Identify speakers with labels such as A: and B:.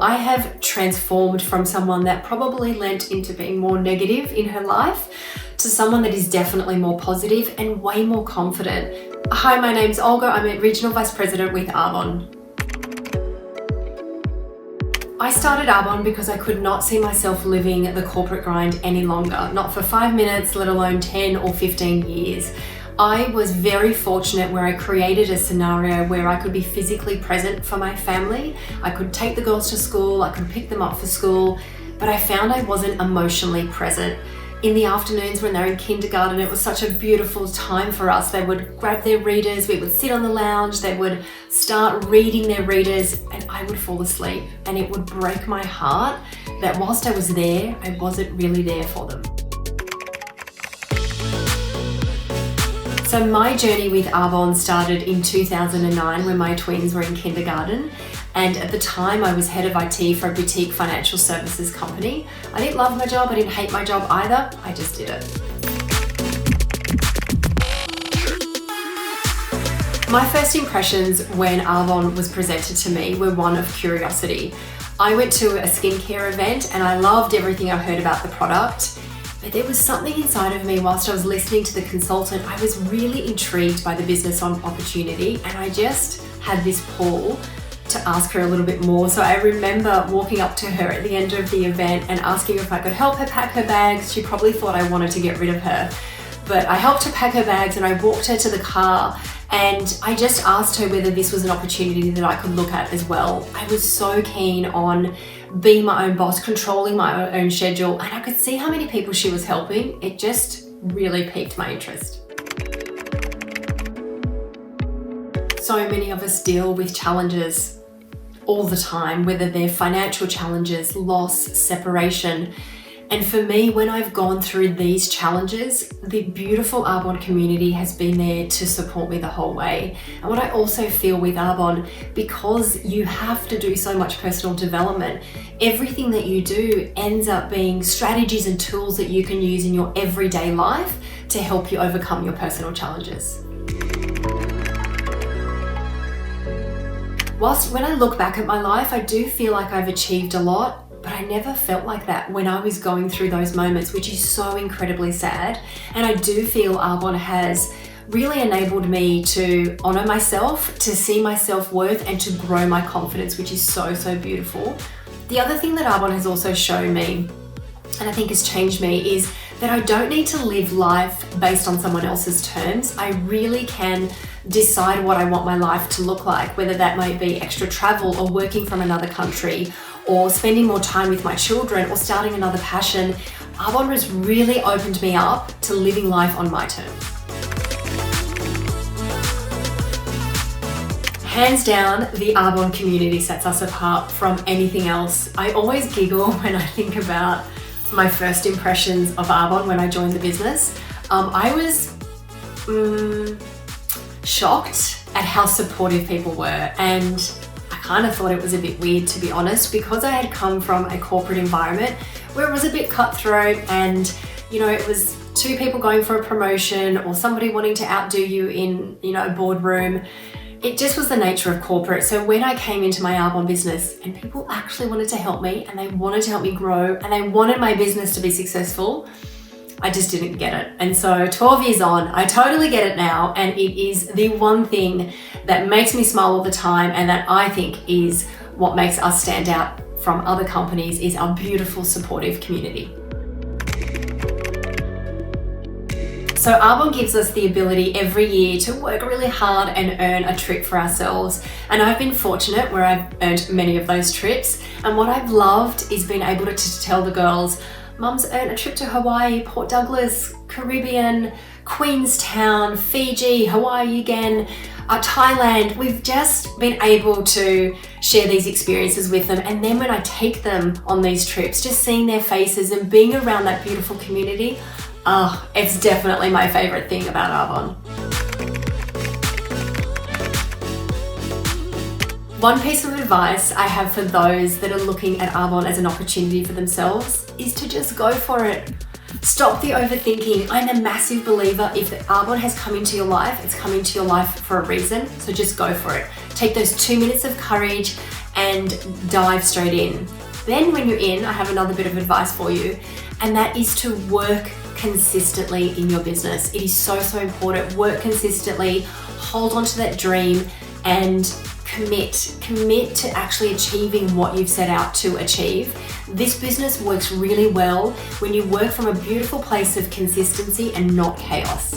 A: I have transformed from someone that probably lent into being more negative in her life to someone that is definitely more positive and way more confident. Hi, my name's Olga. I'm a Regional Vice President with Arbonne. I started Arbonne because I could not see myself living the corporate grind any longer, not for 5 minutes, let alone 10 or 15 years. I was very fortunate where I created a scenario where I could be physically present for my family. I could take the girls to school, I could pick them up for school, but I found I wasn't emotionally present. In the afternoons when they're in kindergarten, it was such a beautiful time for us. They would grab their readers, we would sit on the lounge, they would start reading their readers, and I would fall asleep. And it would break my heart that whilst I was there, I wasn't really there for them. So my journey with Arbonne started in 2009 when my twins were in kindergarten. And at the time I was head of IT for a boutique financial services company. I didn't love my job, I didn't hate my job either, I just did it. My first impressions when Arbonne was presented to me were one of curiosity. I went to a skincare event and I loved everything I heard about the product, but there was something inside of me whilst I was listening to the consultant. I was really intrigued by the business opportunity and I just had this pull to ask her a little bit more. So I remember walking up to her at the end of the event and asking her if I could help her pack her bags. She probably thought I wanted to get rid of her, but I helped her pack her bags and I walked her to the car and I just asked her whether this was an opportunity that I could look at as well. I was so keen on being my own boss, controlling my own schedule, and I could see how many people she was helping. It just really piqued my interest. So many of us deal with challenges all the time, whether they're financial challenges, loss, separation. And for me, when I've gone through these challenges, the beautiful Arbonne community has been there to support me the whole way. And what I also feel with Arbonne, because you have to do so much personal development, everything that you do ends up being strategies and tools that you can use in your everyday life to help you overcome your personal challenges. Whilst when I look back at my life, I do feel like I've achieved a lot, but I never felt like that when I was going through those moments, which is so incredibly sad. And I do feel Arbonne has really enabled me to honor myself, to see my self-worth, and to grow my confidence, which is so, so beautiful. The other thing that Arbonne has also shown me, and I think has changed me, is that I don't need to live life based on someone else's terms. I really can decide what I want my life to look like, whether that might be extra travel or working from another country or spending more time with my children or starting another passion. Arbonne has really opened me up to living life on my terms. Hands down, the Arbonne community sets us apart from anything else. I always giggle when I think about my first impressions of Arbonne when I joined the business. I was shocked at how supportive people were, and I kind of thought it was a bit weird, to be honest, because I had come from a corporate environment where it was a bit cutthroat and, you know, it was two people going for a promotion or somebody wanting to outdo you in, you know, a boardroom. It just was the nature of corporate. So when I came into my Arbonne business and people actually wanted to help me and they wanted to help me grow and they wanted my business to be successful, I just didn't get it. And so 12 years on, I totally get it now. And it is the one thing that makes me smile all the time and that I think is what makes us stand out from other companies is our beautiful, supportive community. So Arbonne gives us the ability every year to work really hard and earn a trip for ourselves. And I've been fortunate where I've earned many of those trips. And what I've loved is being able to tell the girls, Mum's earned a trip to Hawaii, Port Douglas, Caribbean, Queenstown, Fiji, Hawaii again, Thailand. We've just been able to share these experiences with them. And then when I take them on these trips, just seeing their faces and being around that beautiful community, it's definitely my favorite thing about Arbonne. One piece of advice I have for those that are looking at Arbonne as an opportunity for themselves is to just go for it. Stop the overthinking. I'm a massive believer if Arbonne has come into your life, it's come into your life for a reason. So just go for it. Take those 2 minutes of courage and dive straight in. Then when you're in, I have another bit of advice for you, and that is to work consistently in your business. It is so important. Work consistently, hold on to that dream, and commit to actually achieving what you've set out to achieve. This business works really well when you work from a beautiful place of consistency and not chaos.